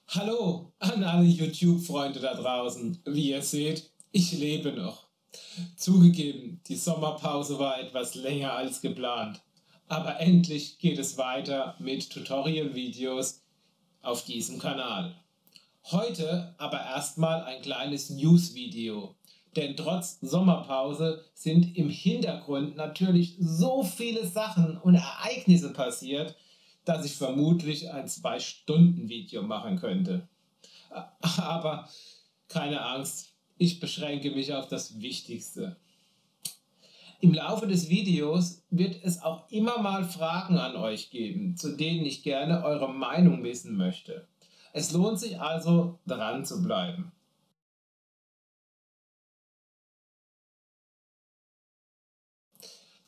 Hallo an alle YouTube-Freunde da draußen. Wie ihr seht, ich lebe noch. Zugegeben, die Sommerpause war etwas länger als geplant. Aber endlich geht es weiter mit Tutorial-Videos auf diesem Kanal. Heute aber erstmal ein kleines News-Video. Denn trotz Sommerpause sind im Hintergrund natürlich so viele Sachen und Ereignisse passiert, dass ich vermutlich ein 2-Stunden-Video machen könnte. Aber keine Angst, ich beschränke mich auf das Wichtigste. Im Laufe des Videos wird es auch immer mal Fragen an euch geben, zu denen ich gerne eure Meinung wissen möchte. Es lohnt sich also, dran zu bleiben.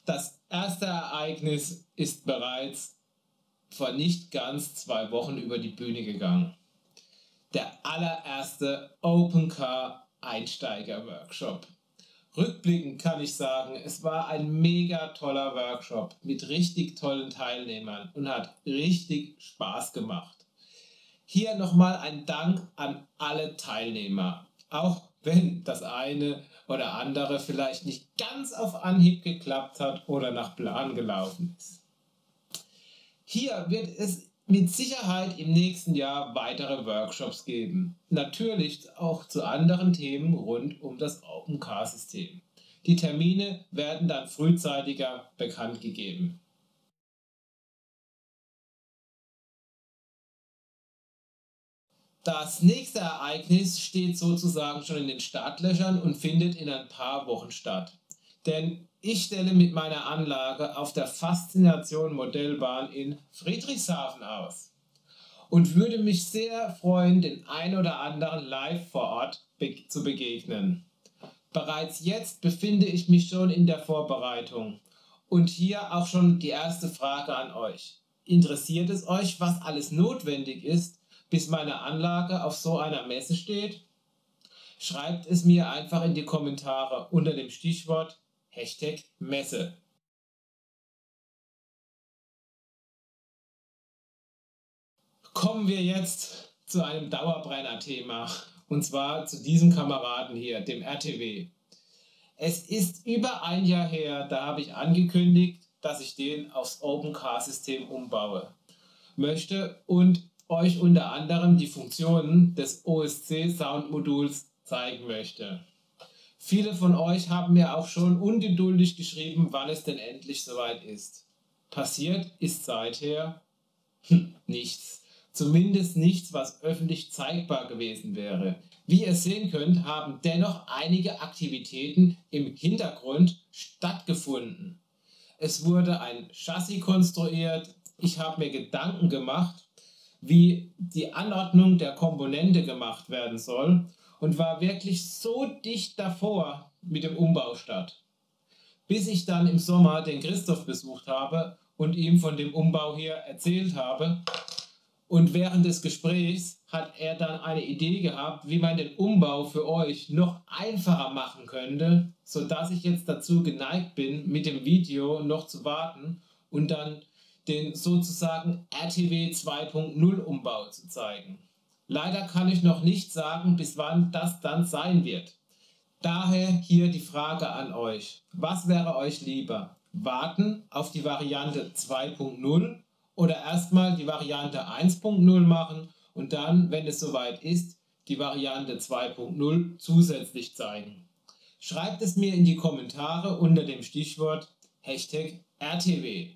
Das erste Ereignis ist bereits vor nicht ganz 2 Wochen über die Bühne gegangen. Der allererste Open-Car Einsteiger-Workshop. Rückblickend kann ich sagen, es war ein mega toller Workshop mit richtig tollen Teilnehmern und hat richtig Spaß gemacht. Hier nochmal ein Dank an alle Teilnehmer, auch wenn das eine oder andere vielleicht nicht ganz auf Anhieb geklappt hat oder nach Plan gelaufen ist. Hier wird es mit Sicherheit im nächsten Jahr weitere Workshops geben. Natürlich auch zu anderen Themen rund um das OpenCar-System. Die Termine werden dann frühzeitiger bekannt gegeben. Das nächste Ereignis steht sozusagen schon in den Startlöchern und findet in ein paar Wochen statt. Denn ich stelle mit meiner Anlage auf der Faszination Modellbahn in Friedrichshafen aus und würde mich sehr freuen, den ein oder anderen live vor Ort zu begegnen. Bereits jetzt befinde ich mich schon in der Vorbereitung und hier auch schon die erste Frage an euch. Interessiert es euch, was alles notwendig ist, bis meine Anlage auf so einer Messe steht? Schreibt es mir einfach in die Kommentare unter dem Stichwort #Messe. Kommen wir jetzt zu einem Dauerbrenner-Thema, und zwar zu diesem Kameraden hier, dem RTW. Es ist über ein Jahr her, da habe ich angekündigt, dass ich den aufs OpenCar-System umbaue möchte und euch unter anderem die Funktionen des OSC-Soundmoduls zeigen möchte. Viele von euch haben mir auch schon ungeduldig geschrieben, wann es denn endlich soweit ist. Passiert ist seither nichts. Zumindest nichts, was öffentlich zeigbar gewesen wäre. Wie ihr sehen könnt, haben dennoch einige Aktivitäten im Hintergrund stattgefunden. Es wurde ein Chassis konstruiert. Ich habe mir Gedanken gemacht, wie die Anordnung der Komponente gemacht werden soll und war wirklich so dicht davor mit dem Umbaustart. Bis ich dann im Sommer den Christoph besucht habe und ihm von dem Umbau hier erzählt habe. Und während des Gesprächs hat er dann eine Idee gehabt, wie man den Umbau für euch noch einfacher machen könnte, sodass ich jetzt dazu geneigt bin, mit dem Video noch zu warten und dann den sozusagen RTW 2.0 Umbau zu zeigen. Leider kann ich noch nicht sagen, bis wann das dann sein wird. Daher hier die Frage an euch. Was wäre euch lieber? Warten auf die Variante 2.0 oder erstmal die Variante 1.0 machen und dann, wenn es soweit ist, die Variante 2.0 zusätzlich zeigen? Schreibt es mir in die Kommentare unter dem Stichwort #RTW.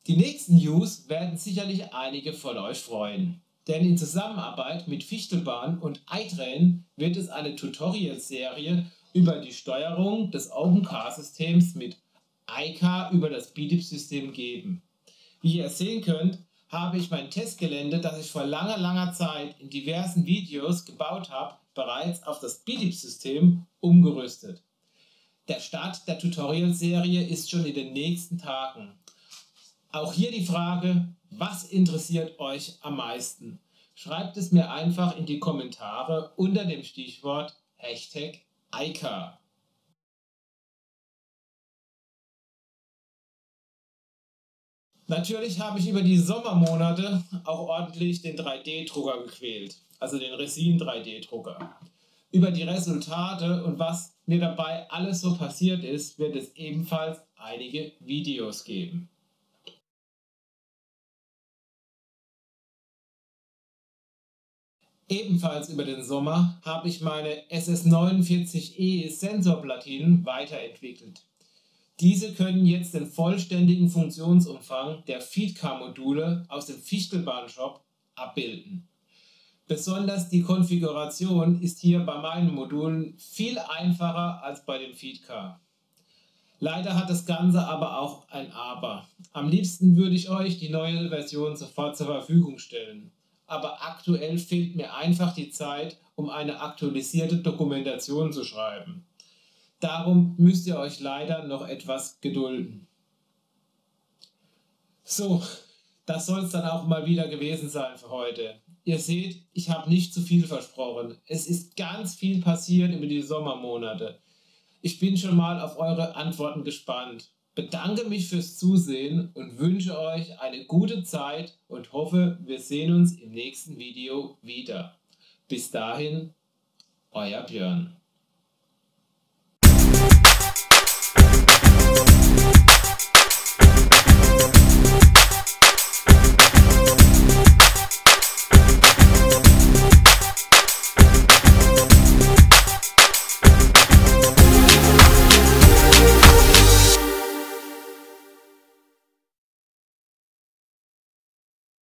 Die nächsten News werden sicherlich einige von euch freuen. Denn in Zusammenarbeit mit Fichtelbahn und iTrain wird es eine Tutorial-Serie über die Steuerung des OpenCar-Systems mit iCar über das BDIP-System geben. Wie ihr sehen könnt, habe ich mein Testgelände, das ich vor langer Zeit in diversen Videos gebaut habe, bereits auf das BDIP-System umgerüstet. Der Start der Tutorial-Serie ist schon in den nächsten Tagen. Auch hier die Frage, was interessiert euch am meisten? Schreibt es mir einfach in die Kommentare unter dem Stichwort #iCar. Natürlich habe ich über die Sommermonate auch ordentlich den 3D-Drucker gequält, also den Resin 3D-Drucker. Über die Resultate und was mir dabei alles so passiert ist, wird es ebenfalls einige Videos geben. Ebenfalls über den Sommer habe ich meine SS49E Sensorplatinen weiterentwickelt. Diese können jetzt den vollständigen Funktionsumfang der Feedcar-Module aus dem Fichtelbahn-Shop abbilden. Besonders die Konfiguration ist hier bei meinen Modulen viel einfacher als bei dem Feedcar. Leider hat das Ganze aber auch ein Aber. Am liebsten würde ich euch die neue Version sofort zur Verfügung stellen. Aber aktuell fehlt mir einfach die Zeit, um eine aktualisierte Dokumentation zu schreiben. Darum müsst ihr euch leider noch etwas gedulden. So, das soll es dann auch mal wieder gewesen sein für heute. Ihr seht, ich habe nicht zu viel versprochen. Es ist ganz viel passiert über die Sommermonate. Ich bin schon mal auf eure Antworten gespannt. Bedanke mich fürs Zusehen und wünsche euch eine gute Zeit und hoffe, wir sehen uns im nächsten Video wieder. Bis dahin, euer Björn.